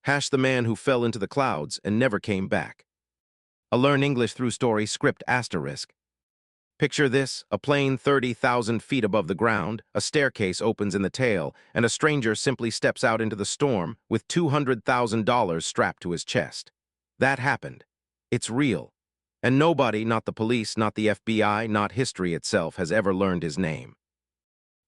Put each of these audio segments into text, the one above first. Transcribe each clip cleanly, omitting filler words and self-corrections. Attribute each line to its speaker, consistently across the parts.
Speaker 1: The Man Who Fell into the Clouds and Never Came Back. A Learn English Through Story script asterisk. Picture this, a plane 30,000 feet above the ground, a staircase opens in the tail, and a stranger simply steps out into the storm with $200,000 strapped to his chest. That happened. It's real. And nobody, not the police, not the FBI, not history itself, has ever learned his name.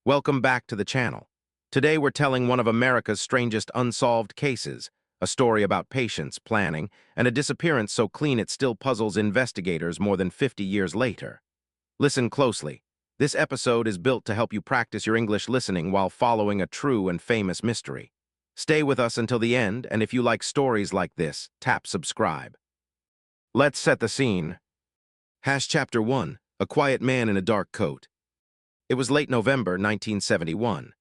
Speaker 1: Welcome back to the channel. Today we're telling one of America's strangest unsolved cases, a story about patience, planning, and a disappearance so clean it still puzzles investigators more than 50 years later. Listen closely. This episode is built to help you practice your English listening while following a true and famous mystery. Stay with us until the end, and if you like stories like this, tap subscribe. Let's set the scene. Chapter 1, A Quiet Man in a Dark Coat. It was late November 1971.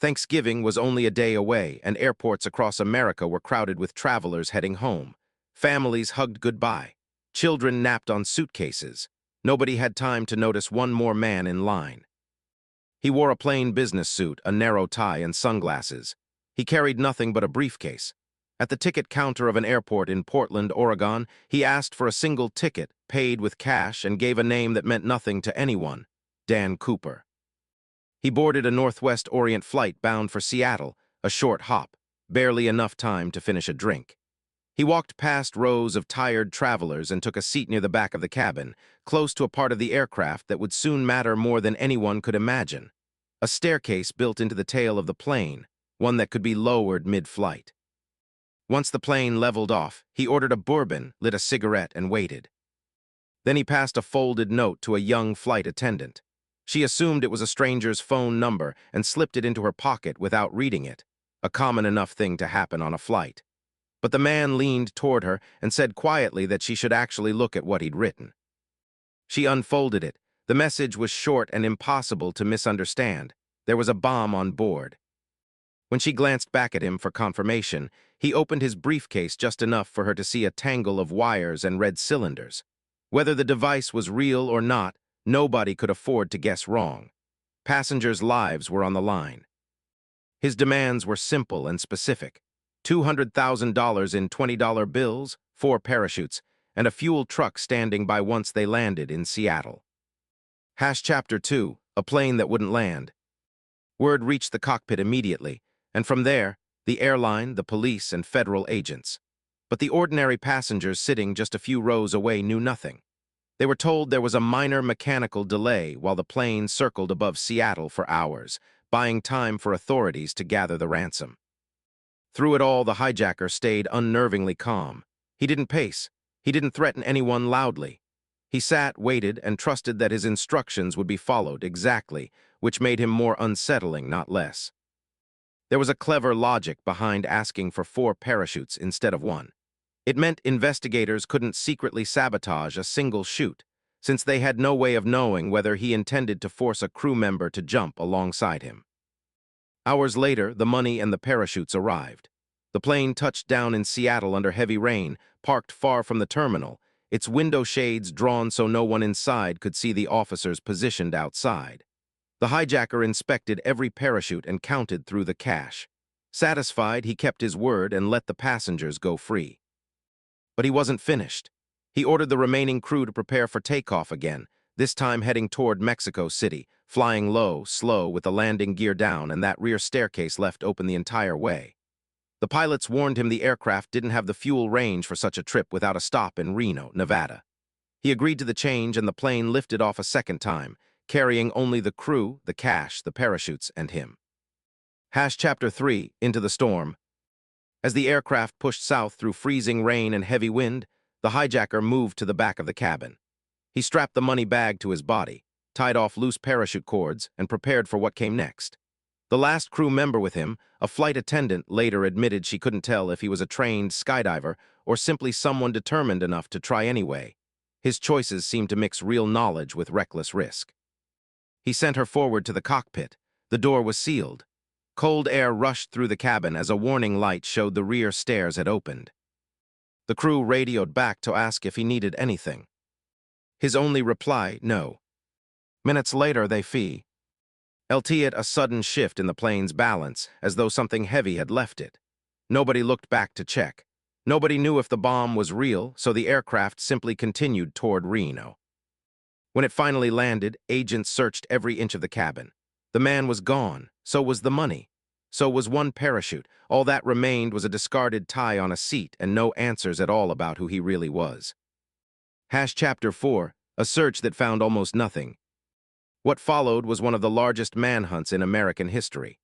Speaker 1: Thanksgiving was only a day away, and airports across America were crowded with travelers heading home. Families hugged goodbye. Children napped on suitcases. Nobody had time to notice one more man in line. He wore a plain business suit, a narrow tie, and sunglasses. He carried nothing but a briefcase. At the ticket counter of an airport in Portland, Oregon, he asked for a single ticket, paid with cash, and gave a name that meant nothing to anyone: Dan Cooper. He boarded a Northwest Orient flight bound for Seattle, a short hop, barely enough time to finish a drink. He walked past rows of tired travelers and took a seat near the back of the cabin, close to a part of the aircraft that would soon matter more than anyone could imagine. A staircase built into the tail of the plane, one that could be lowered mid-flight. Once the plane leveled off, he ordered a bourbon, lit a cigarette, and waited. Then he passed a folded note to a young flight attendant. She assumed it was a stranger's phone number and slipped it into her pocket without reading it, a common enough thing to happen on a flight. But the man leaned toward her and said quietly that she should actually look at what he'd written. She unfolded it. The message was short and impossible to misunderstand. There was a bomb on board. When she glanced back at him for confirmation, he opened his briefcase just enough for her to see a tangle of wires and red cylinders. Whether the device was real or not, nobody could afford to guess wrong. Passengers' lives were on the line. His demands were simple and specific: $200,000 in $20 bills, 4 parachutes, and a fuel truck standing by once they landed in Seattle. Chapter 2, A Plane That Wouldn't Land. Word reached the cockpit immediately, and from there, the airline, the police, and federal agents. But the ordinary passengers sitting just a few rows away knew nothing. They were told there was a minor mechanical delay while the plane circled above Seattle for hours, buying time for authorities to gather the ransom. Through it all, the hijacker stayed unnervingly calm. He didn't pace. He didn't threaten anyone loudly. He sat, waited, and trusted that his instructions would be followed exactly, which made him more unsettling, not less. There was a clever logic behind asking for 4 parachutes instead of 1. It meant investigators couldn't secretly sabotage a single chute, since they had no way of knowing whether he intended to force a crew member to jump alongside him. Hours later, the money and the parachutes arrived. The plane touched down in Seattle under heavy rain, parked far from the terminal, its window shades drawn so no one inside could see the officers positioned outside. The hijacker inspected every parachute and counted through the cash. Satisfied, he kept his word and let the passengers go free. But he wasn't finished. He ordered the remaining crew to prepare for takeoff again, this time heading toward Mexico City, flying low, slow, with the landing gear down and that rear staircase left open the entire way. The pilots warned him the aircraft didn't have the fuel range for such a trip without a stop in Reno, Nevada. He agreed to the change, and the plane lifted off a second time, carrying only the crew, the cash, the parachutes, and him. Chapter 3, Into the Storm. As the aircraft pushed south through freezing rain and heavy wind, the hijacker moved to the back of the cabin. He strapped the money bag to his body, tied off loose parachute cords, and prepared for what came next. The last crew member with him, a flight attendant, later admitted she couldn't tell if he was a trained skydiver or simply someone determined enough to try anyway. His choices seemed to mix real knowledge with reckless risk. He sent her forward to the cockpit. The door was sealed. Cold air rushed through the cabin as a warning light showed the rear stairs had opened. The crew radioed back to ask if he needed anything. His only reply, no. Minutes later, they felt a sudden shift in the plane's balance, as though something heavy had left it. Nobody looked back to check. Nobody knew if the bomb was real, so the aircraft simply continued toward Reno. When it finally landed, agents searched every inch of the cabin. The man was gone, so was the money. So was one parachute. All that remained was a discarded tie on a seat and no answers at all about who he really was. Chapter 4, a search that found almost nothing. What followed was one of the largest manhunts in American history.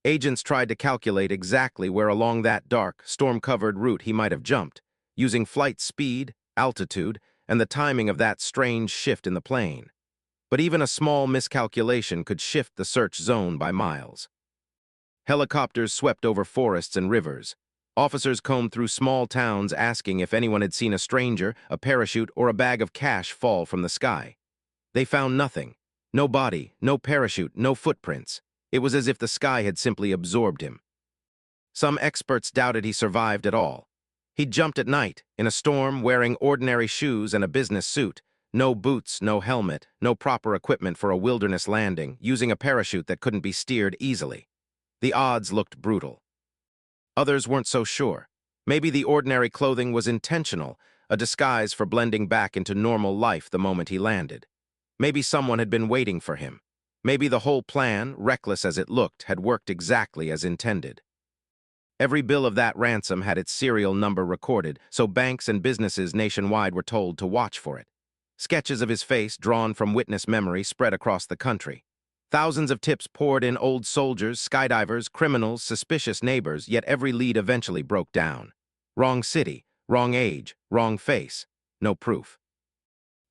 Speaker 1: Agents tried to calculate exactly where along that dark, storm-covered route he might have jumped, using flight speed, altitude, and the timing of that strange shift in the plane. But even a small miscalculation could shift the search zone by miles. Helicopters swept over forests and rivers. Officers combed through small towns asking if anyone had seen a stranger, a parachute, or a bag of cash fall from the sky. They found nothing. No body, no parachute, no footprints. It was as if the sky had simply absorbed him. Some experts doubted he survived at all. He jumped at night, in a storm, wearing ordinary shoes and a business suit. No boots, no helmet, no proper equipment for a wilderness landing, using a parachute that couldn't be steered easily. The odds looked brutal. Others weren't so sure. Maybe the ordinary clothing was intentional, a disguise for blending back into normal life the moment he landed. Maybe someone had been waiting for him. Maybe the whole plan, reckless as it looked, had worked exactly as intended. Every bill of that ransom had its serial number recorded, so banks and businesses nationwide were told to watch for it. Sketches of his face, drawn from witness memory, spread across the country. Thousands of tips poured in: old soldiers, skydivers, criminals, suspicious neighbors, yet every lead eventually broke down. Wrong city, wrong age, wrong face. No proof.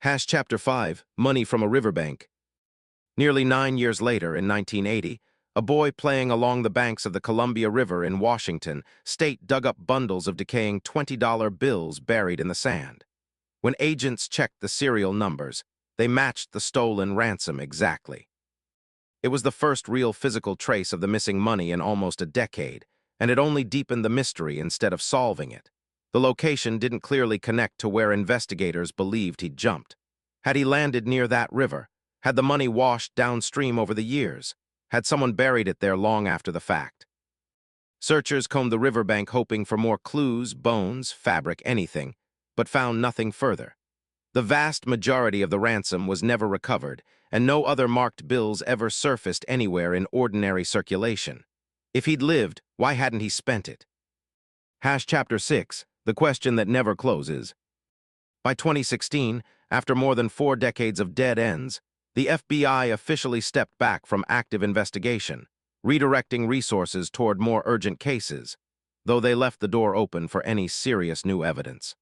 Speaker 1: Chapter 5, Money from a Riverbank. Nearly 9 years later, in 1980, a boy playing along the banks of the Columbia River in Washington state dug up bundles of decaying $20 bills buried in the sand. When agents checked the serial numbers, they matched the stolen ransom exactly. It was the first real physical trace of the missing money in almost a decade, and it only deepened the mystery instead of solving it. The location didn't clearly connect to where investigators believed he'd jumped. Had he landed near that river? Had the money washed downstream over the years? Had someone buried it there long after the fact? Searchers combed the riverbank hoping for more clues, bones, fabric, anything, but found nothing further. The vast majority of the ransom was never recovered, and no other marked bills ever surfaced anywhere in ordinary circulation. If he'd lived, why hadn't he spent it? Chapter 6, the question that never closes. By 2016, after more than 4 decades of dead ends, the FBI officially stepped back from active investigation, redirecting resources toward more urgent cases, though they left the door open for any serious new evidence.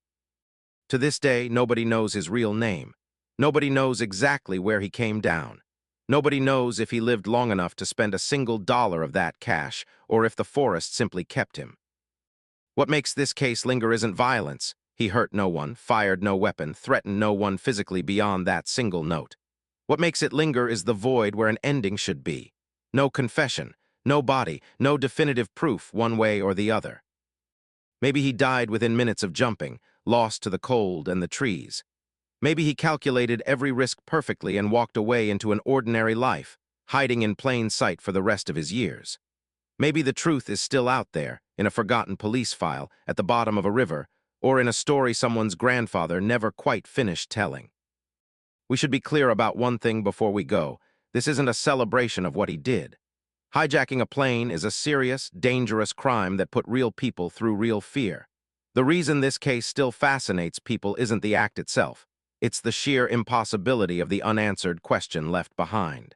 Speaker 1: To this day, nobody knows his real name. Nobody knows exactly where he came down. Nobody knows if he lived long enough to spend a single dollar of that cash, or if the forest simply kept him. What makes this case linger isn't violence. He hurt no one, fired no weapon, threatened no one physically beyond that single note. What makes it linger is the void where an ending should be. No confession, no body, no definitive proof one way or the other. Maybe he died within minutes of jumping, lost to the cold and the trees. Maybe he calculated every risk perfectly and walked away into an ordinary life, hiding in plain sight for the rest of his years. Maybe the truth is still out there, in a forgotten police file, at the bottom of a river, or in a story someone's grandfather never quite finished telling. We should be clear about one thing before we go. This isn't a celebration of what he did. Hijacking a plane is a serious, dangerous crime that put real people through real fear. The reason this case still fascinates people isn't the act itself. It's the sheer impossibility of the unanswered question left behind.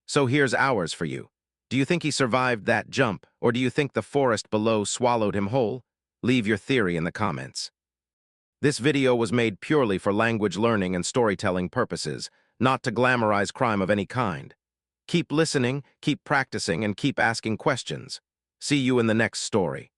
Speaker 1: So here's ours for you. Do you think he survived that jump, or do you think the forest below swallowed him whole? Leave your theory in the comments. This video was made purely for language learning and storytelling purposes, not to glamorize crime of any kind. Keep listening, keep practicing, and keep asking questions. See you in the next story.